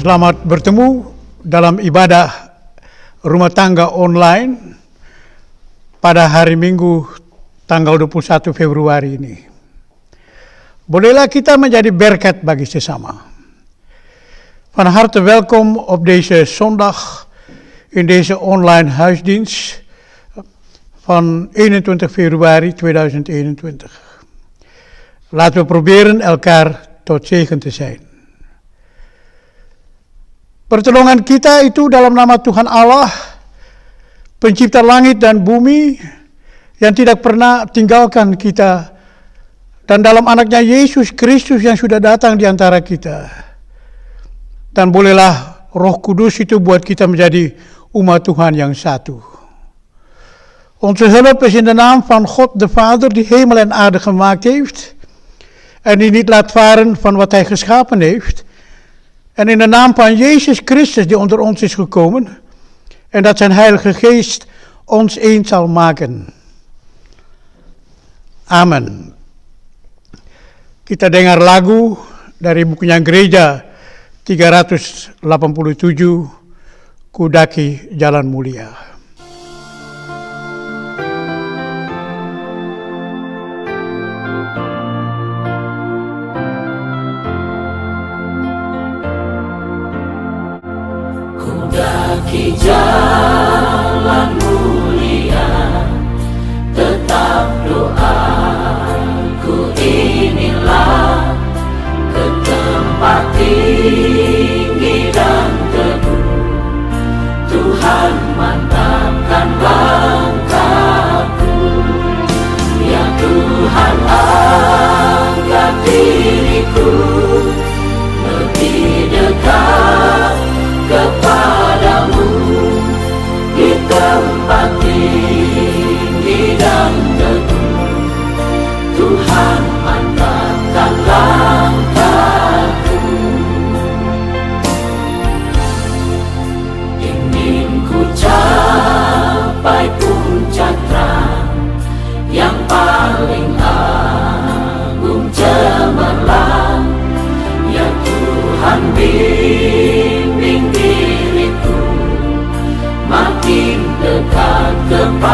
Selamat bertemu dalam ibadah rumah tangga online pada hari Minggu tanggal 21 Februari ini. Bolehlah kita menjadi berkat bagi sesama. Van harte welkom op deze zondag in deze online huisdienst van 21 februari 2021. Laten we proberen elkaar tot zegen te zijn. Pertolongan kita itu dalam nama Tuhan Allah, pencipta langit dan bumi, yang tidak pernah tinggalkan kita, dan dalam anaknya Yesus Kristus yang sudah datang di antara kita. Dan bolehlah Roh Kudus itu buat kita menjadi umat Tuhan yang satu. Onze hulp is in de naam van God de Vader, die hemel en aarde gemaakt heeft, en die niet laat varen van wat hij geschapen heeft. En in de naam van Jezus Christus die onder ons is gekomen. En dat zijn Heilige Geest ons één zal maken. Amen. Kita dengar lagu dari bukunya Gereja 387, Kudaki Jalan Mulia. Kudaki jalan mulia, tetap doaku inilah, ke tempat tinggi dan teduh. Tuhan mantapkan langkahku, ya Tuhan angkat diriku lebih dekat kepadamu di tempat tinggi dan teduh. Tuhan mantapkan langkahku. Ingin ku capai puncak terang yang paling agung cemerlang, ya Tuhan bimbing diriku makin dekat kepadamu,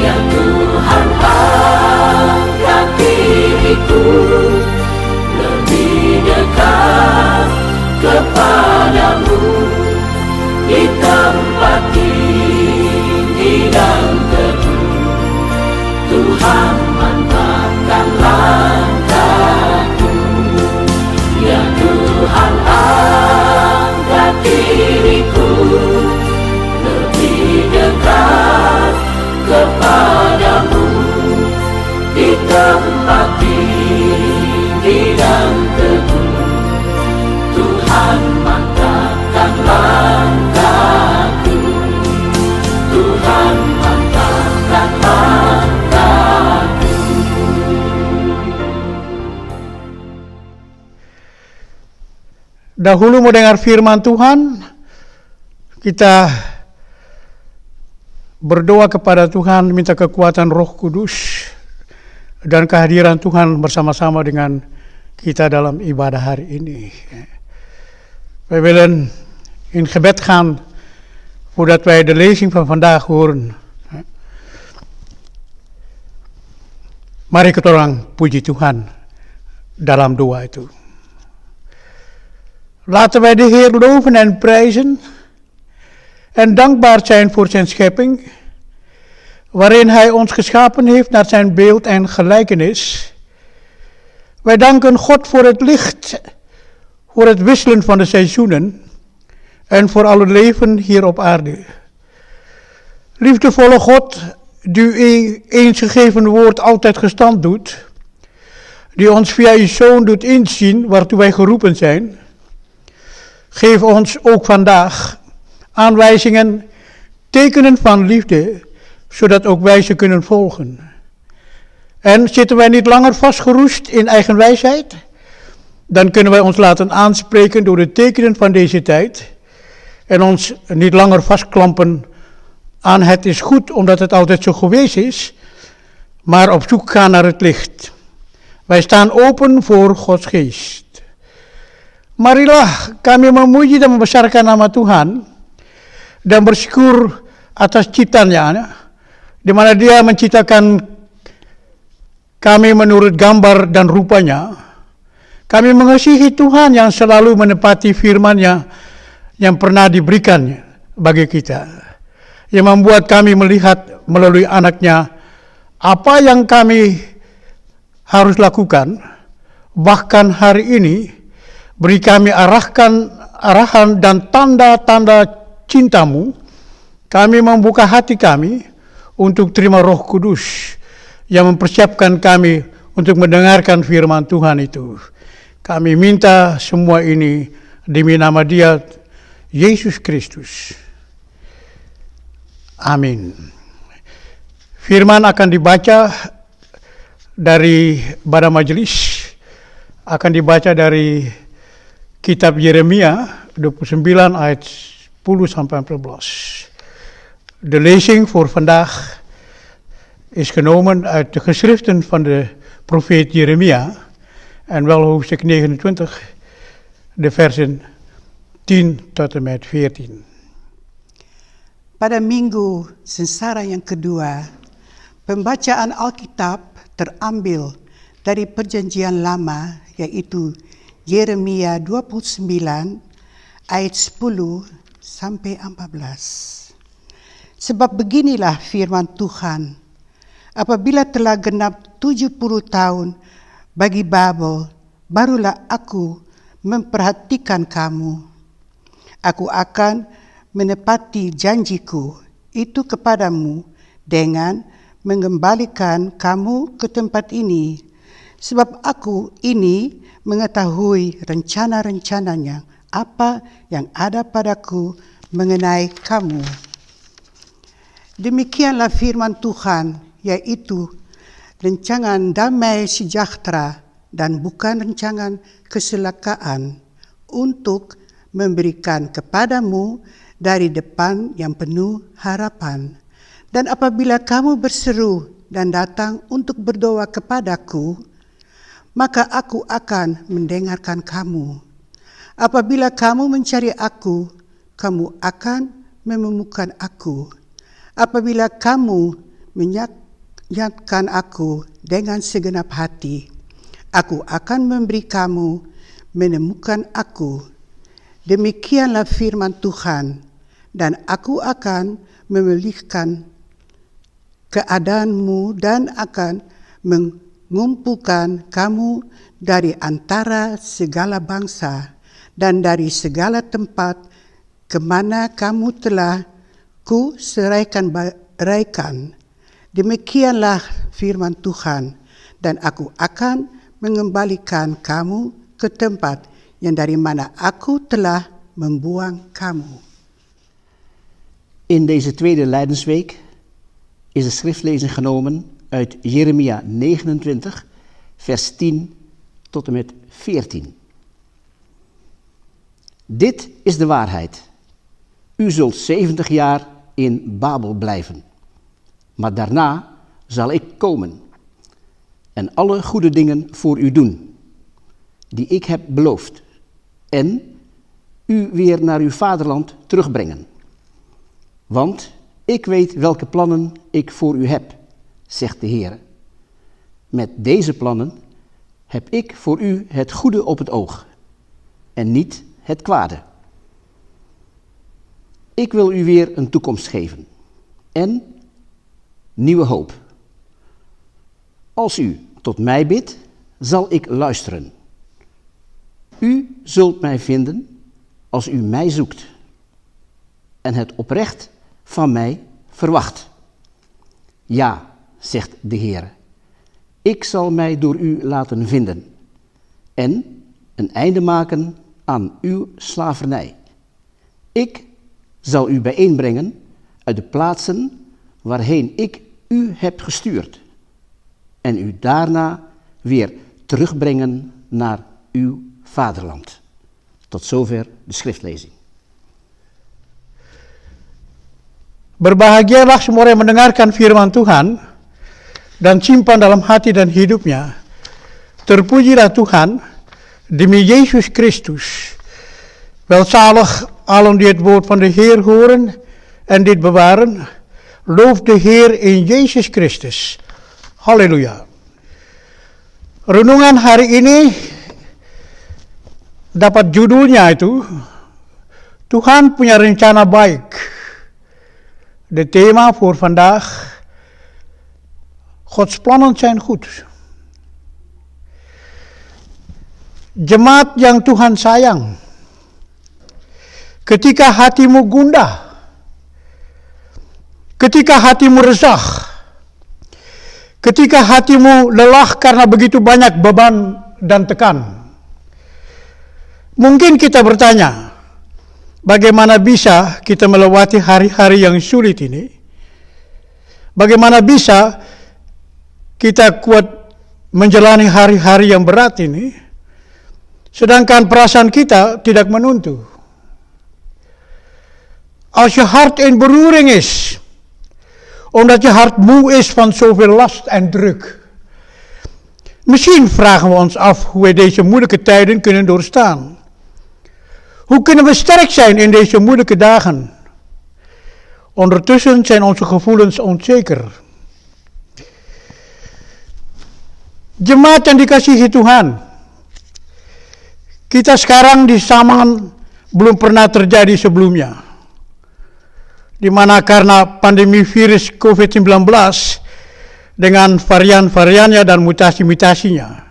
ya Tuhan angkat diriku lebih dekat kepadamu di tempat tinggi dan teduh. Tuhan mantapkan langkahku, ya Tuhan angkat diriku lebih dekat kepadamu di tempat tinggi dan teduh. Tuhan mantapkan langkahku, Tuhan mantapkan langkahku. Dahulu mendengar firman Tuhan, kita berdoa kepada Tuhan, minta kekuatan Roh Kudus dan kehadiran Tuhan bersama-sama dengan kita dalam ibadah hari ini. Wij willen in gebed gaan voordat wij de lezing van vandaag horen. Mari kita orang puji Tuhan dalam doa itu. Laten wij de Heer loven en prijzen en dankbaar zijn voor zijn schepping, waarin hij ons geschapen heeft naar zijn beeld en gelijkenis. Wij danken God voor het licht, voor het wisselen van de seizoenen en voor alle leven hier op aarde. Liefdevolle God, die uw eens gegeven woord altijd gestand doet, die ons via uw Zoon doet inzien waartoe wij geroepen zijn, geef ons ook vandaag aanwijzingen, tekenen van liefde, zodat ook wij ze kunnen volgen. En zitten wij niet langer vastgeroest in eigen wijsheid, dan kunnen wij ons laten aanspreken door de tekenen van deze tijd en ons niet langer vastklampen aan het is goed omdat het altijd zo geweest is, maar op zoek gaan naar het licht. Wij staan open voor Gods geest. Marilah kami memuji dan membesarkan nama Tuhan dan bersyukur atas ciptaannya, di mana Dia menciptakan kami menurut gambar dan rupanya. Kami mengasihi Tuhan yang selalu menepati firman-Nya yang pernah diberikan bagi kita, yang membuat kami melihat melalui anak-Nya apa yang kami harus lakukan. Bahkan hari ini beri kami arahan dan tanda-tanda cinta-Mu. Kami membuka hati kami untuk terima Roh Kudus yang mempersiapkan kami untuk mendengarkan firman Tuhan itu. Kami minta semua ini demi nama Dia, Yesus Kristus. Amin. Firman akan dibaca dari pada majelis, akan dibaca dari kitab Yeremia 29 ayat 10 sampai 14. De lezing voor vandaag is genomen uit de geschriften van de profeet Jeremia. En wel hoofdstuk 29, de versen 10 tot en met 14. Pada minggu sengsara yang kedua, pembacaan Alkitab terambil dari Perjanjian Lama, yaitu Yeremia 29 ayat 10 sampai 14. Sebab beginilah firman Tuhan, apabila telah genap 70 tahun bagi Babel, barulah aku memperhatikan kamu. Aku akan menepati janjiku itu kepadamu dengan mengembalikan kamu ke tempat ini. Sebab aku ini mengetahui rencana-rencananya, apa yang ada padaku mengenai kamu. Demikianlah firman Tuhan, yaitu rencangan damai sejahtera dan bukan rencangan kecelakaan, untuk memberikan kepadamu dari depan yang penuh harapan. Dan apabila kamu berseru dan datang untuk berdoa kepadaku, maka aku akan mendengarkan kamu. Apabila kamu mencari aku, kamu akan menemukan aku. Apabila kamu menyatakan aku dengan segenap hati, aku akan memberi kamu menemukan aku. Demikianlah firman Tuhan, dan aku akan memulihkan keadaanmu dan akan mengumpulkan kamu dari antara segala bangsa dan dari segala tempat kemana kamu telah ku seraikan. Demikianlah firman Tuhan, dan aku akan mengembalikan kamu ke tempat yang dari mana aku telah membuang kamu. In deze tweede Lijdensweek is de schriftlezing genomen uit Jeremia 29, vers 10 tot en met 14. Dit is de waarheid. U zult 70 jaar in Babel blijven. Maar daarna zal ik komen en alle goede dingen voor u doen, die ik heb beloofd, en u weer naar uw vaderland terugbrengen. Want ik weet welke plannen ik voor u heb, zegt de Heer. Met deze plannen heb ik voor u het goede op het oog en niet het kwade. Ik wil u weer een toekomst geven en nieuwe hoop. Als u tot mij bidt, zal ik luisteren. U zult mij vinden als u mij zoekt en het oprecht van mij verwacht. Ja, zegt de Heer, ik zal mij door u laten vinden en een einde maken aan uw slavernij. Ik zal u bijeenbrengen uit de plaatsen waarheen ik u heb gestuurd en u daarna weer terugbrengen naar uw vaderland. Tot zover de schriftlezing. Berbahagialah semua yang mendengarkan firman Tuhan dan simpan dalam hati dan hidupnya. Terpujilah Tuhan demi Yesus Kristus Welzalig allen die het woord van de Heer horen en dit bewaren. Loof de Heer in Yesus Kristus. Halleluja. Renungan hari ini dapat judulnya itu, Tuhan punya rencana baik. De thema voor vandaag, Gods plannen zijn goed. Jemaat yang Tuhan sayang, ketika hatimu gundah, ketika hatimu resah, ketika hatimu lelah karena begitu banyak beban dan tekan, mungkin kita bertanya, bagaimana bisa kita melewati hari-hari yang sulit ini? Bagaimana bisa kita kuat menjalani hari-hari yang berat ini, sedangkan perasaan kita tidak menentu? Als je hart in beroering is, omdat je hart moe is van zoveel last en druk. Misschien vragen we ons af hoe we deze moeilijke tijden kunnen doorstaan. Hoe kunnen we sterk zijn in deze moeilijke dagen? Ondertussen zijn onze gevoelens onzeker. Jemaat yang dikasihi Tuhan, kita sekarang di zaman belum pernah terjadi sebelumnya, di mana karena pandemi virus COVID-19 dengan varian-variannya dan mutasi-mutasinya,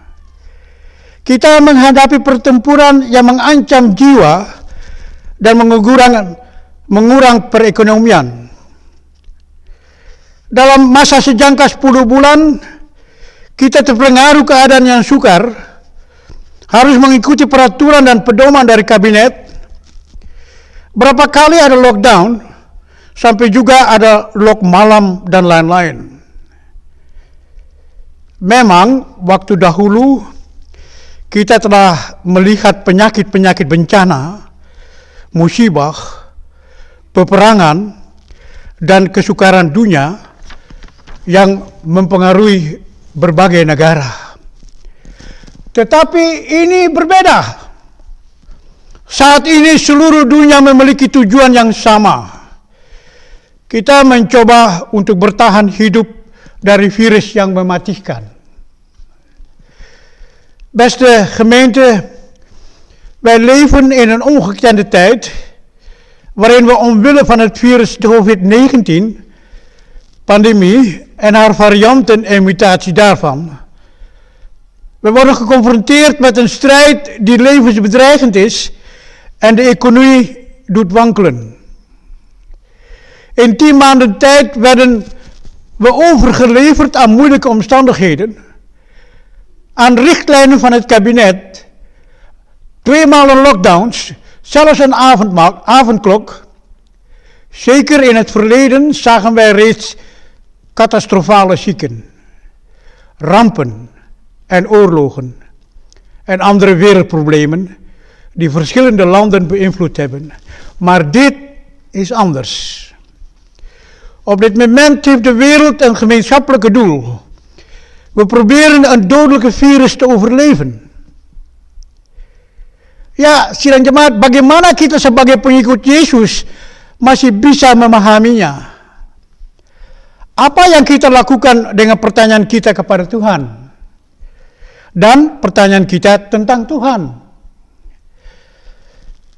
kita menghadapi pertempuran yang mengancam jiwa dan mengurang perekonomian. Dalam masa sejangka 10 bulan, kita terpengaruh keadaan yang sukar, harus mengikuti peraturan dan pedoman dari kabinet. Berapa kali ada lockdown, sampai juga ada lock malam dan lain-lain. Memang waktu dahulu kita telah melihat penyakit-penyakit bencana, musibah, peperangan, dan kesukaran dunia yang mempengaruhi berbagai negara. Tetapi ini berbeda. Saat ini seluruh dunia memiliki tujuan yang sama. Kita mencoba untuk bertahan hidup dari virus yang mematikan. Beste gemeente, wij leven in een ongekende tijd waarin we omwille van het virus COVID-19, pandemie en haar varianten en mutatie daarvan, we worden geconfronteerd met een strijd die levensbedreigend is en de economie doet wankelen. In 10 maanden tijd werden we overgeleverd aan moeilijke omstandigheden, aan richtlijnen van het kabinet, 2 maanden lockdowns, zelfs een avondklok. Zeker in het verleden zagen wij reeds catastrofale zieken, rampen en oorlogen en andere wereldproblemen die verschillende landen beïnvloed hebben. Maar dit is anders. Op dit moment heeft de wereld een gemeenschappelijke doel. We proberen een dodelijke virus te overleven. Ya, sidang jemaat, bagaimana kita sebagai pengikut Yesus masih bisa memahaminya? Apa yang kita lakukan dengan pertanyaan kita kepada Tuhan? Dan pertanyaan kita tentang Tuhan.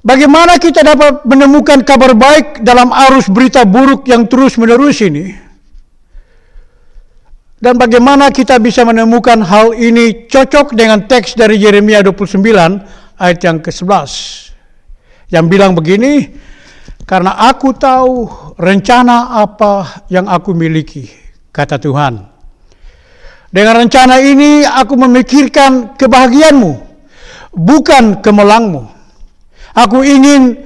Bagaimana kita dapat menemukan kabar baik dalam arus berita buruk yang terus-menerus ini? Dan bagaimana kita bisa menemukan hal ini cocok dengan teks dari Yeremia 29 ayat yang ke-11 yang bilang begini, karena aku tahu rencana apa yang aku miliki, kata Tuhan. Dengan rencana ini aku memikirkan kebahagiaanmu, bukan kemelangmu. Aku ingin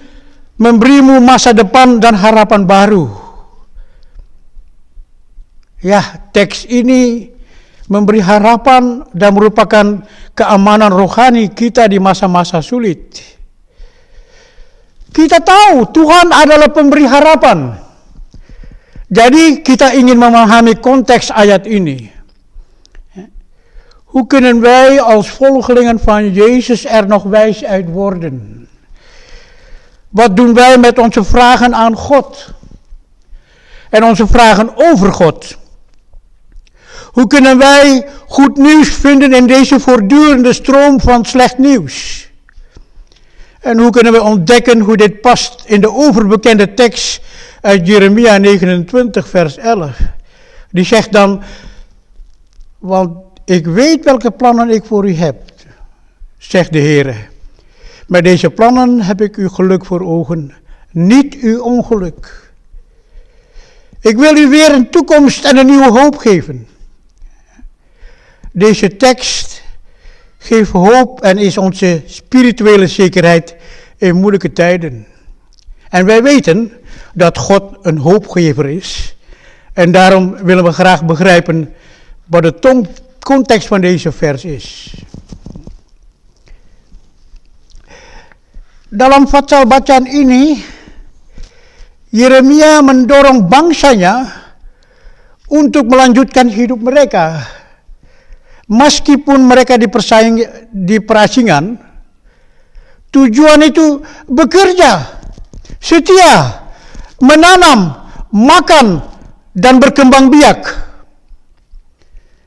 memberimu masa depan dan harapan baru. Ya, teks ini memberi harapan dan merupakan keamanan rohani kita di masa-masa sulit. Kita tahu Tuhan adalah pemberi harapan. Jadi kita ingin memahami konteks ayat ini. Hoe kunnen wij als volgelingen van Jezus er nog wijs uit worden? Wat doen wij met onze vragen aan God? En onze vragen over God? Hoe kunnen wij goed nieuws vinden in deze voortdurende stroom van slecht nieuws? En hoe kunnen we ontdekken hoe dit past in de overbekende tekst uit Jeremia 29 vers 11? Die zegt dan, want ik weet welke plannen ik voor u heb, zegt de Heer. Met deze plannen heb ik uw geluk voor ogen, niet uw ongeluk. Ik wil u weer een toekomst en een nieuwe hoop geven. Deze tekst geeft hoop en is onze spirituele zekerheid in moeilijke tijden. En wij weten dat God een hoopgever is. En daarom willen we graag begrijpen wat de context van deze vers is. Dalam pasal bacaan ini, Yeremia mendorong bangsanya untuk melanjutkan hidup mereka. Meskipun mereka di perasingan, tujuan itu bekerja, setia, menanam, makan, dan berkembang biak.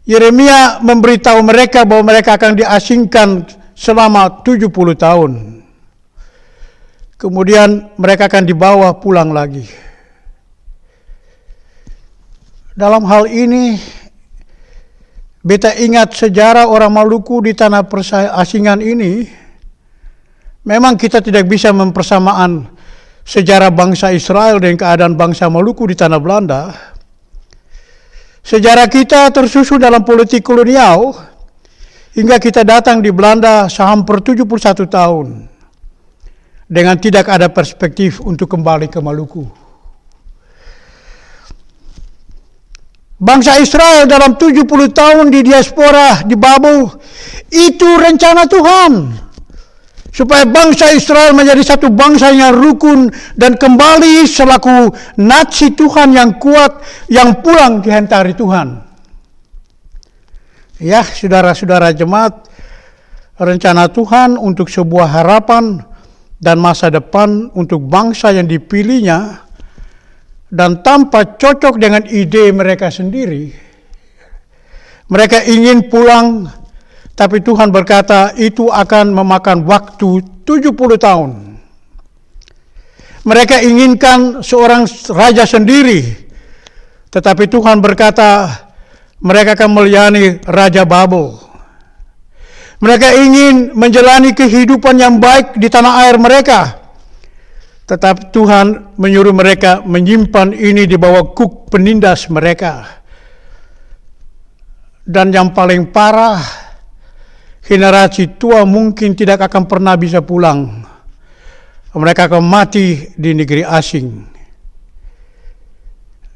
Yeremia memberitahu mereka bahwa mereka akan diasingkan selama 70 tahun. Kemudian mereka akan dibawa pulang lagi. Dalam hal ini, beta ingat sejarah orang Maluku di tanah perasingan ini. Memang kita tidak bisa mempersamaan sejarah bangsa Israel dengan keadaan bangsa Maluku di tanah Belanda. Sejarah kita tersusun dalam politik kolonial hingga kita datang di Belanda hampir 71 tahun dengan tidak ada perspektif untuk kembali ke Maluku. Bangsa Israel dalam 70 tahun di diaspora di Babel, itu rencana Tuhan. Supaya bangsa Israel menjadi satu bangsa yang rukun dan kembali selaku nasi Tuhan yang kuat yang pulang dihantari Tuhan. Ya, saudara-saudara jemaat, rencana Tuhan untuk sebuah harapan dan masa depan untuk bangsa yang dipilihnya dan tanpa cocok dengan ide mereka sendiri. Mereka ingin pulang, tapi Tuhan berkata itu akan memakan waktu 70 tahun. Mereka inginkan seorang raja sendiri, tetapi Tuhan berkata mereka akan melayani Raja Babel. Mereka ingin menjalani kehidupan yang baik di tanah air mereka, tetapi Tuhan menyuruh mereka menyimpan ini di bawah kuk penindas mereka. Dan yang paling parah, generasi tua mungkin tidak akan pernah bisa pulang. Mereka akan mati di negeri asing.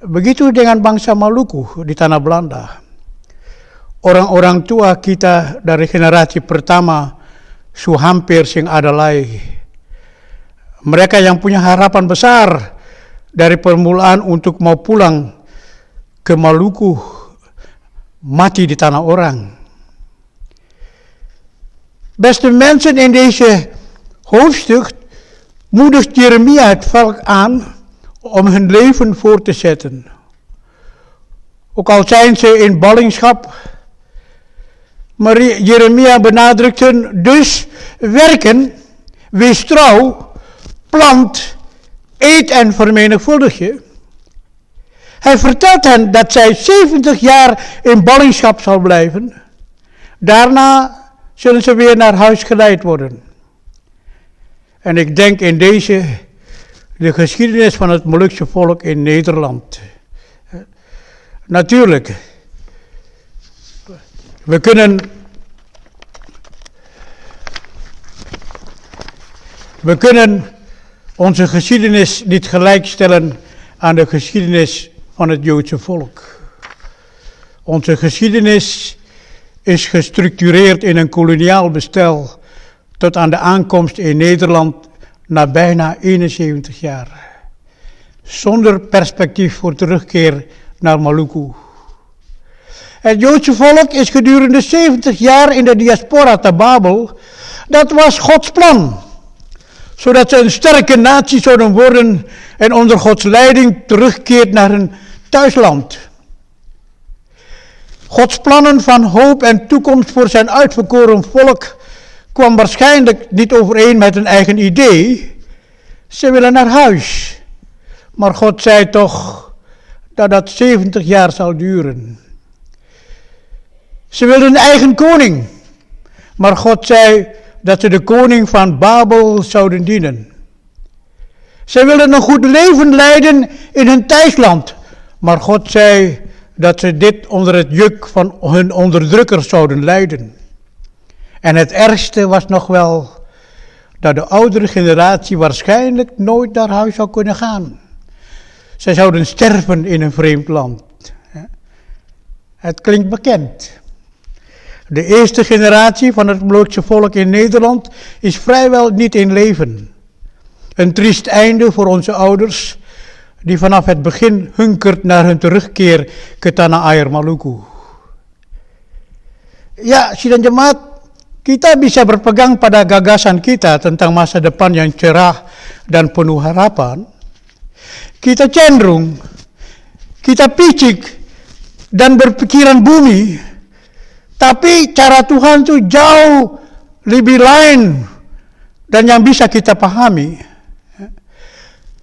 Begitu dengan bangsa Maluku di tanah Belanda. Orang-orang tua kita dari generasi pertama su hampir sing ada lagi. Mereka yang punya harapan besar dari permulaan untuk mau pulang ke Maluku, mati di tanah orang. Beste mensen, in deze hoofdstuk moedigt Jeremia het volk aan om hun leven voor te zetten. Ook al zijn ze in ballingschap, maar Jeremia benadrukte dus werken, wees trouw, plant, eet en vermenigvuldig je. Hij vertelt hen dat zij 70 jaar in ballingschap zal blijven. Daarna zullen ze weer naar huis geleid worden. En ik denk in deze de geschiedenis van het Molukse volk in Nederland. Natuurlijk, we kunnen onze geschiedenis niet gelijkstellen aan de geschiedenis van het Joodse volk. Onze geschiedenis is gestructureerd in een koloniaal bestel tot aan de aankomst in Nederland na bijna 71 jaar. Zonder perspectief voor terugkeer naar Maluku. Het Joodse volk is gedurende 70 jaar in de diaspora te Babel. Dat was Gods plan. Zodat ze een sterke natie zouden worden en onder Gods leiding terugkeert naar hun thuisland. Gods plannen van hoop en toekomst voor zijn uitverkoren volk kwam waarschijnlijk niet overeen met hun eigen idee. Ze willen naar huis. Maar God zei toch dat dat 70 jaar zou duren. Ze wilden een eigen koning. Maar God zei dat ze de koning van Babel zouden dienen. Ze wilden een goed leven leiden in hun thuisland. Maar God zei dat ze dit onder het juk van hun onderdrukkers zouden lijden. En het ergste was nog wel dat de oudere generatie waarschijnlijk nooit naar huis zou kunnen gaan. Zij zouden sterven in een vreemd land. Het klinkt bekend. De eerste generatie van het Molukse volk in Nederland is vrijwel niet in leven. Een triest einde voor onze ouders, die vanaf het begin hunkert naar hun terugkeer ke tanah air Maluku. Ya, sidang jemaat, kita bisa berpegang pada gagasan kita tentang masa depan yang cerah dan penuh harapan. Kita cenderung, kita picik dan berpikiran bumi, tapi cara Tuhan itu jauh lebih lain dan yang bisa kita pahami.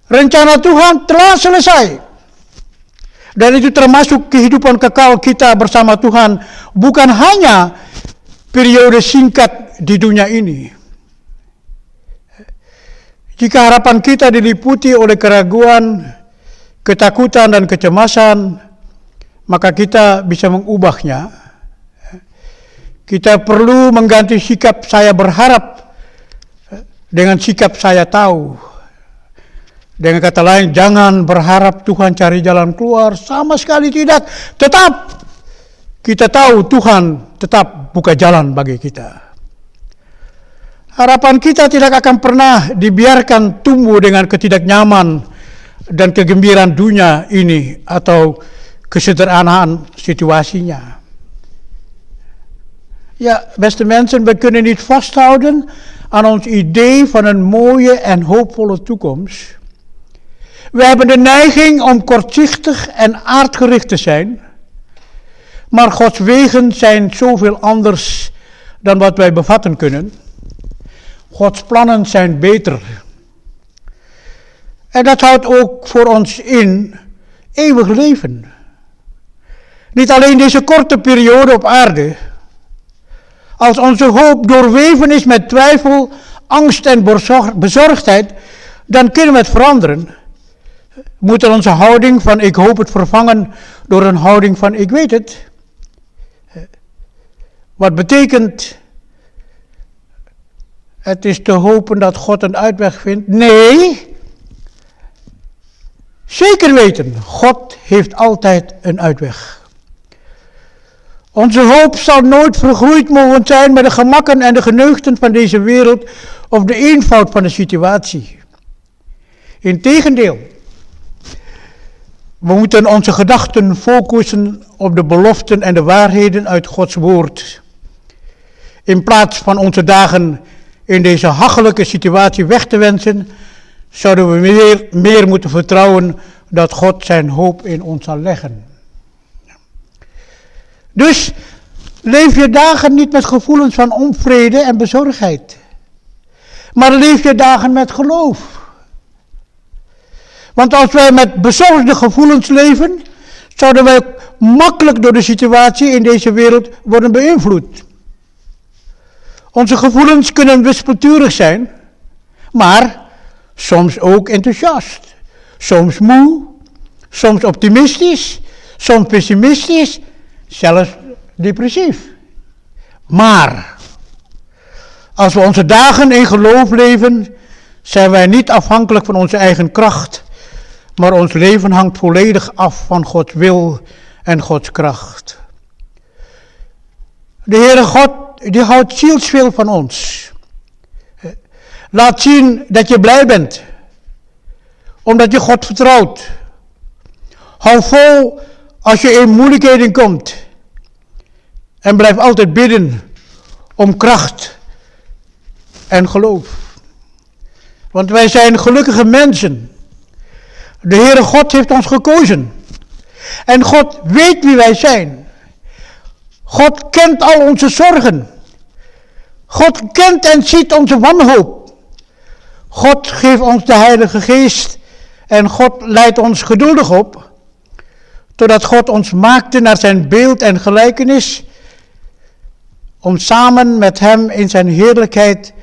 Rencana Tuhan telah selesai. Dan itu termasuk kehidupan kekal kita bersama Tuhan, bukan hanya periode singkat di dunia ini. Jika harapan kita diliputi oleh keraguan, ketakutan dan kecemasan, maka kita bisa mengubahnya. Kita perlu mengganti sikap saya berharap dengan sikap saya tahu. Dengan kata lain, jangan berharap Tuhan cari jalan keluar, sama sekali tidak. Tetap kita tahu Tuhan tetap buka jalan bagi kita. Harapan kita tidak akan pernah dibiarkan tumbuh dengan ketidaknyaman dan kegembiraan dunia ini atau kesederhanaan situasinya. Ja, beste mensen, we kunnen niet vasthouden aan ons idee van een mooie en hoopvolle toekomst. We hebben de neiging om kortzichtig en aardgericht te zijn, maar Gods wegen zijn zoveel anders dan wat wij bevatten kunnen. Gods plannen zijn beter. En dat houdt ook voor ons in eeuwig leven. Niet alleen deze korte periode op aarde. Als onze hoop doorweven is met twijfel, angst en bezorgdheid, dan kunnen we het veranderen. We moeten onze houding van ik hoop het vervangen door een houding van ik weet het. Wat betekent het is te hopen dat God een uitweg vindt? Nee, zeker weten, God heeft altijd een uitweg. Onze hoop zal nooit vergroeid mogen zijn met de gemakken en de geneugten van deze wereld of de eenvoud van de situatie. Integendeel, we moeten onze gedachten focussen op de beloften en de waarheden uit Gods woord. In plaats van onze dagen in deze hachelijke situatie weg te wensen, zouden we meer moeten vertrouwen dat God zijn hoop in ons zal leggen. Dus leef je dagen niet met gevoelens van onvrede en bezorgdheid, maar leef je dagen met geloof. Want als wij met bezorgde gevoelens leven, zouden wij makkelijk door de situatie in deze wereld worden beïnvloed. Onze gevoelens kunnen wispelturig zijn, maar soms ook enthousiast. Soms moe, soms optimistisch, soms pessimistisch, zelfs depressief. Maar als we onze dagen in geloof leven, zijn wij niet afhankelijk van onze eigen kracht, maar ons leven hangt volledig af van Gods wil en Gods kracht. De Heere God, die houdt zielsveel van ons. Laat zien dat je blij bent, omdat je God vertrouwt. Hou vol als je in moeilijkheden komt. En blijf altijd bidden om kracht en geloof. Want wij zijn gelukkige mensen. De Heere God heeft ons gekozen. En God weet wie wij zijn. God kent al onze zorgen. God kent en ziet onze wanhoop. God geeft ons de Heilige Geest en God leidt ons geduldig op, totdat God ons maakte naar zijn beeld en gelijkenis, om samen met hem in zijn heerlijkheid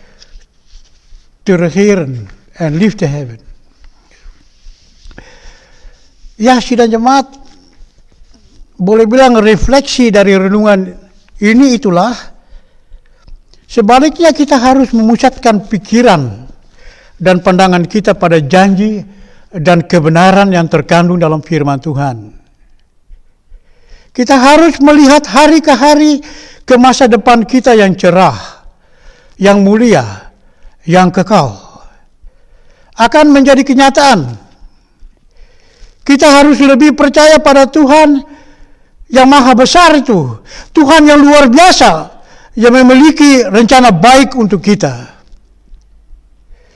te regeren en lief te hebben. Ya, sidang jemaat, boleh bilang refleksi dari renungan ini itulah, sebaliknya kita harus memusatkan pikiran dan pandangan kita pada janji dan kebenaran yang terkandung dalam firman Tuhan. Kita harus melihat hari ke hari ke masa depan kita yang cerah, yang mulia, yang kekal. Akan menjadi kenyataan. Kita harus lebih percaya pada Tuhan yang maha besar itu. Tuhan yang luar biasa, yang memiliki rencana baik untuk kita.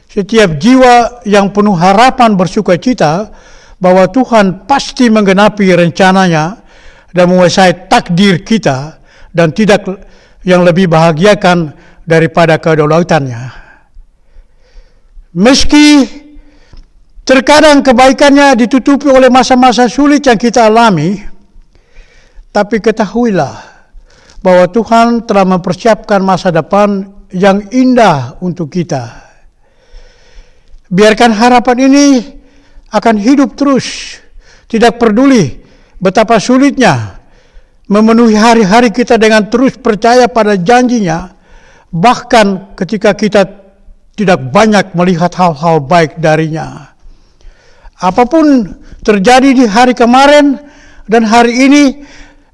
Setiap jiwa yang penuh harapan bersukacita bahwa Tuhan pasti menggenapi rencananya dan menguasai takdir kita dan tidak yang lebih bahagiakan daripada kedaulatannya. Meski terkadang kebaikannya ditutupi oleh masa-masa sulit yang kita alami, tapi ketahuilah bahwa Tuhan telah mempersiapkan masa depan yang indah untuk kita. Biarkan harapan ini akan hidup terus, tidak peduli betapa sulitnya memenuhi hari-hari kita dengan terus percaya pada janjinya, bahkan ketika kita tidak banyak melihat hal-hal baik darinya. Apapun terjadi di hari kemarin dan hari ini,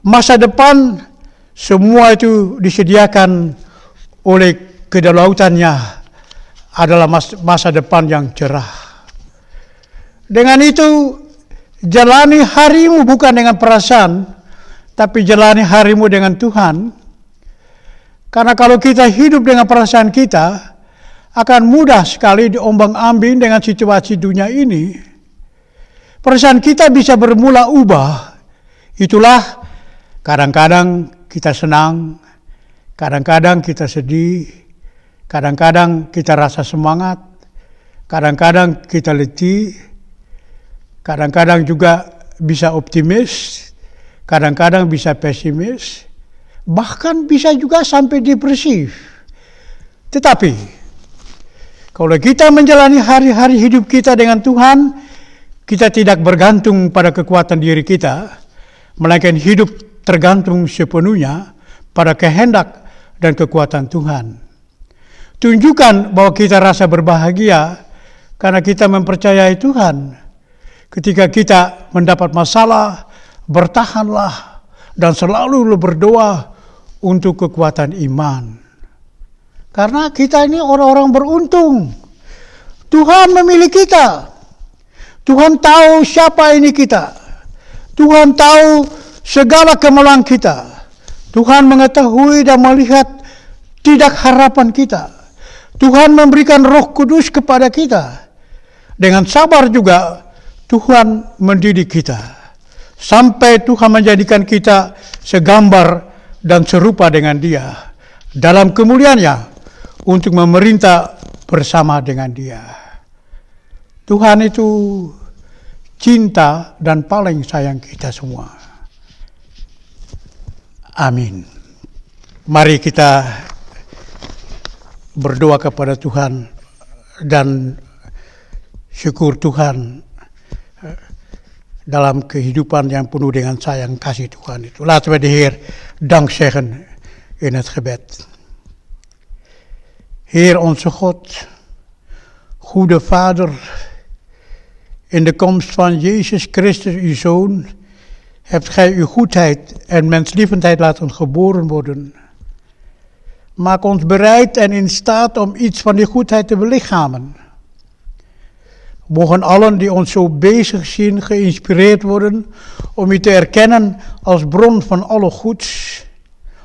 masa depan semua itu disediakan oleh kedaulatannya adalah masa depan yang cerah. Dengan itu, jalani harimu bukan dengan perasaan, tapi jalani harimu dengan Tuhan. Karena kalau kita hidup dengan perasaan kita, akan mudah sekali diombang-ambing dengan situasi dunia ini. Perasaan kita bisa bermula ubah. Itulah kadang-kadang kita senang, kadang-kadang kita sedih, kadang-kadang kita rasa semangat, kadang-kadang kita letih, kadang-kadang juga bisa optimis, kadang-kadang bisa pesimis, bahkan bisa juga sampai depresif. Tetapi, kalau kita menjalani hari-hari hidup kita dengan Tuhan, kita tidak bergantung pada kekuatan diri kita, melainkan hidup tergantung sepenuhnya pada kehendak dan kekuatan Tuhan. Tunjukkan bahwa kita rasa berbahagia karena kita mempercayai Tuhan. Ketika kita mendapat masalah, bertahanlah dan selalu berdoa untuk kekuatan iman. Karena kita ini orang-orang beruntung. Tuhan memilih kita. Tuhan tahu siapa ini kita. Tuhan tahu segala kemalangan kita. Tuhan mengetahui dan melihat tidak harapan kita. Tuhan memberikan Roh Kudus kepada kita. Dengan sabar juga Tuhan mendidik kita. Sampai Tuhan menjadikan kita segambar dan serupa dengan Dia. Dalam kemuliaannya untuk memerintah bersama dengan Dia. Tuhan itu cinta dan paling sayang kita semua. Amin. Mari kita berdoa kepada Tuhan dan syukur Tuhan dalam kehidupan yang penuh dengan sayang kasih Tuhan itu. Laten we de Heer dank zeggen in het gebed. Heer onze God, goede Vader, in de komst van Jezus Christus, uw Zoon, hebt gij uw goedheid en menslievendheid laten geboren worden. Maak ons bereid en in staat om iets van die goedheid te belichamen. Mogen allen die ons zo bezig zien geïnspireerd worden om u te erkennen als bron van alle goeds,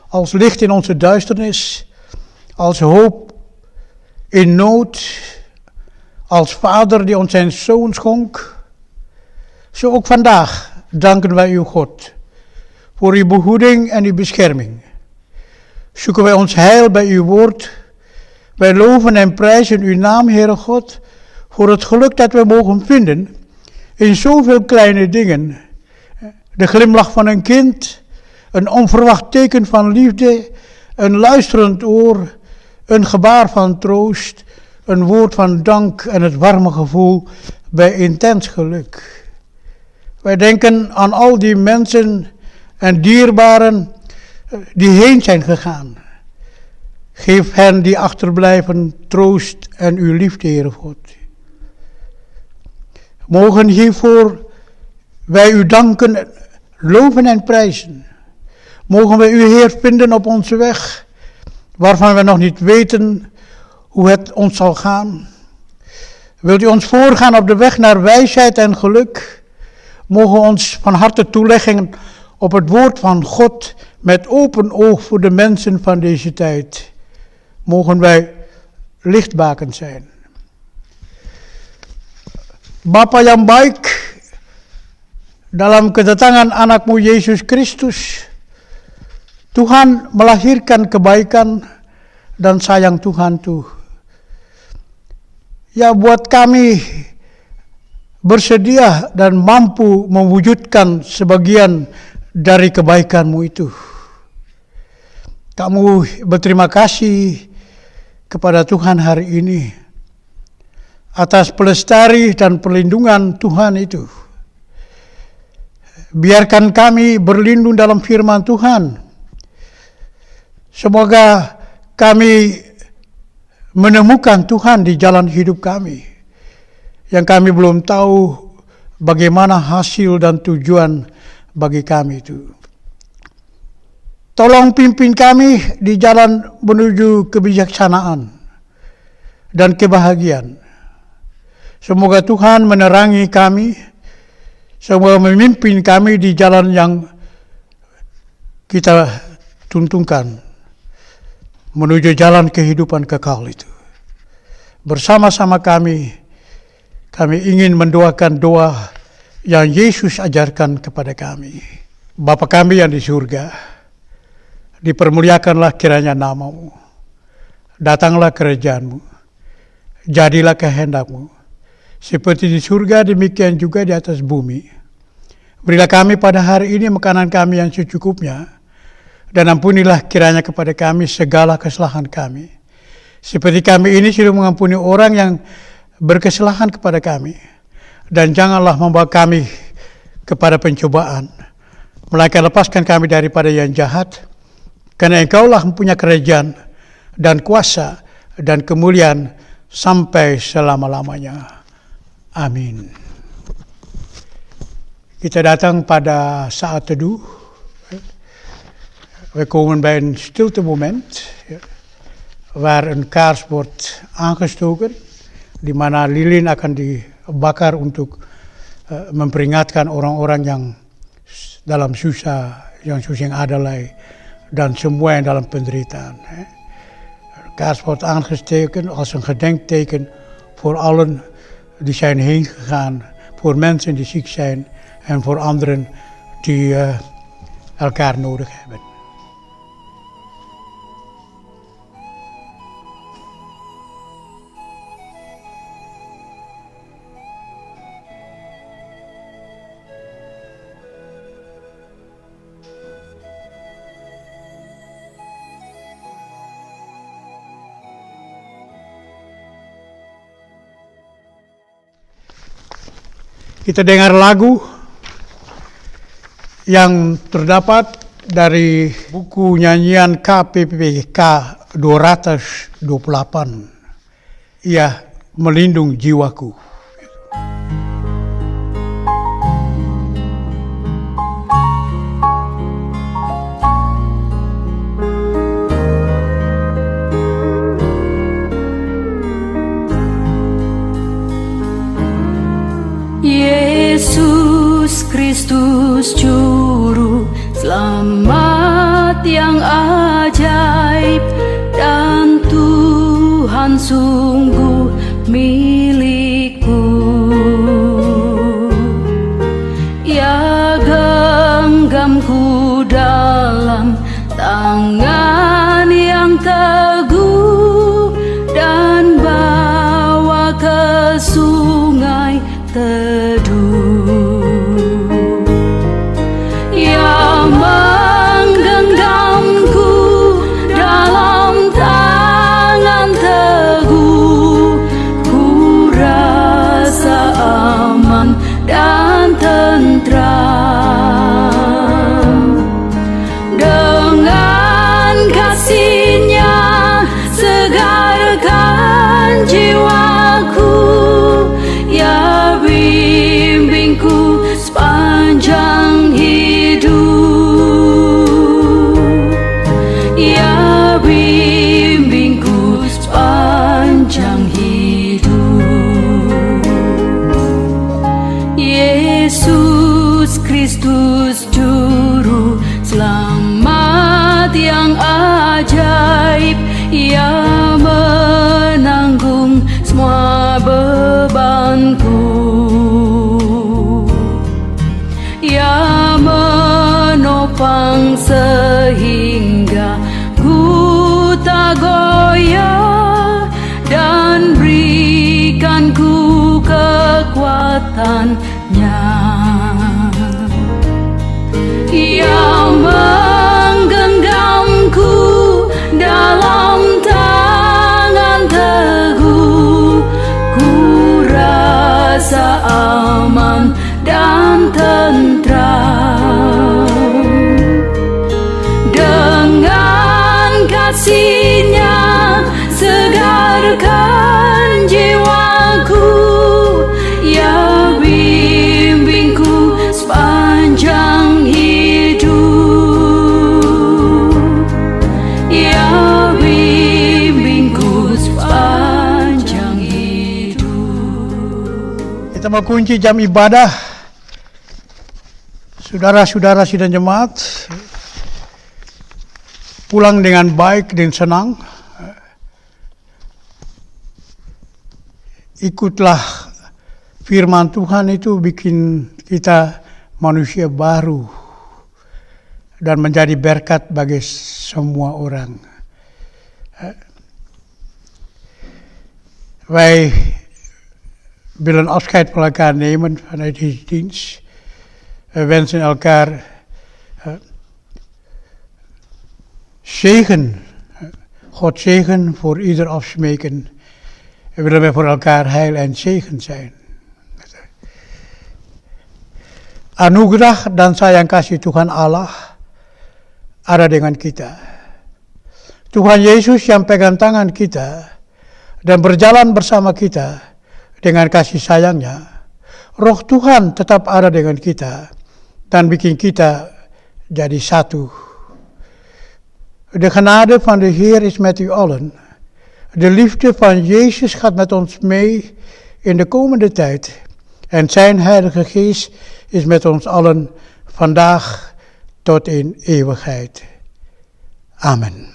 als licht in onze duisternis, als hoop in nood, Als Vader die ons zijn Zoon schonk, zo ook vandaag danken wij u, God, voor uw behoeding en uw bescherming. Zoeken wij ons heil bij uw woord. Wij loven en prijzen uw naam, Heere God, voor het geluk dat we mogen vinden in zoveel kleine dingen. De glimlach van een kind, een onverwacht teken van liefde, een luisterend oor, een gebaar van troost, een woord van dank en het warme gevoel bij intens geluk. Wij denken aan al die mensen en dierbaren die heen zijn gegaan. Geef hen die achterblijven troost en uw liefde, Heere God. Mogen hiervoor wij u danken, loven en prijzen. Mogen wij u, Heer, vinden op onze weg, waarvan we nog niet weten hoe het ons zal gaan. Wilt u ons voorgaan op de weg naar wijsheid en geluk? Mogen we ons van harte toeleggen op het woord van God met open oog voor de mensen van deze tijd. Mogen wij lichtbakend zijn. Bapa yang baik, dalam kedatangan anakmu Yesus Kristus, Tuhan melahirkan kebaikan dan sayang Tuhan tuh. Ya, buat kami bersedia dan mampu mewujudkan sebagian dari kebaikan-Mu itu. Kamu berterima kasih kepada Tuhan hari ini atas pelestari dan perlindungan Tuhan itu. Biarkan kami berlindung dalam firman Tuhan. Semoga kami menemukan Tuhan di jalan hidup kami, yang kami belum tahu bagaimana hasil dan tujuan bagi kami itu. Tolong pimpin kami di jalan menuju kebijaksanaan dan kebahagiaan. Semoga Tuhan menerangi kami, semoga memimpin kami di jalan yang kita tuntunkan, menuju jalan kehidupan kekal itu. Bersama-sama kami ingin mendoakan doa yang Yesus ajarkan kepada kami. Bapa kami yang di surga, dipermuliakanlah kiranya nama-Mu. Datanglah kerajaan-Mu. Jadilah kehendak-Mu. Seperti di surga, demikian juga di atas bumi. Berilah kami pada hari ini makanan kami yang secukupnya, dan ampunilah kiranya kepada kami segala kesalahan kami, seperti kami ini sudah mengampuni orang yang berkesalahan kepada kami. Dan janganlah membawa kami kepada pencobaan, melainkan lepaskan kami daripada yang jahat, karena Engkaulah mempunyai kerajaan dan kuasa dan kemuliaan sampai selama-lamanya. Amin. Kita datang pada saat teduh. We komen bij een stiltemoment waar een kaars wordt aangestoken, di mana lilin akan dibakar untuk memperingatkan orang-orang yang dalam susah, yang susah adalai, dan semua yang dalam penderitaan. De kaars wordt aangestoken als een gedenkteken voor allen die zijn heen gegaan, voor mensen die ziek zijn en voor anderen die elkaar nodig hebben. Kita dengar lagu yang terdapat dari buku nyanyian KPPK 228. Ia melindung jiwaku. Yesus Kristus Juru Selamat yang ajaib, dan Tuhan sungguh milik genggamku dalam tangan yang teguh dan bawa ke sungai teduh. Ia menggenggamku dalam tangan teguh, ku rasa aman dan tentram. Dengan kasih-Nya segarkan jiwaku, ya bimbingku sepanjang hidup, ya bimbingku sepanjang hidup. Yesus Kristus Juru Selamat yang ajaib, Ia menanggung semua bebanku, Ia menopang sehingga ku tak goyah dan berikan ku kekuatan-Nya. Ia menggenggamku dalam tangan teguh, ku rasa aman dan tentram. Dengan kasih-Nya segarkan jiwaku, ya bimbingku sepanjang hidup, ya bimbingku sepanjang hidup. Kita mau kunci jam ibadah. Saudara-saudara sidang jemaat, pulang dengan baik dan senang. Ikutlah firman Tuhan itu bikin kita manusia baru dan menjadi berkat bagi semua orang. Wij willen afscheid van elkaar nemen vanuit deze dienst. We wensen elkaar zegen, God zegen voor ieder afsmeken. En willen we voor elkaar heil en zegen zijn. Anugerah dan sayang kasih Tuhan Allah ada dengan kita. Tuhan Yesus yang pegang tangan kita dan berjalan bersama kita dengan kasih sayangnya. Roh Tuhan tetap ada dengan kita dan bikin kita jadi satu. De genade van de Heer is met u allen. De liefde van Jezus gaat met ons mee in de komende tijd. En zijn Heilige Geest is met ons allen vandaag tot in eeuwigheid. Amen.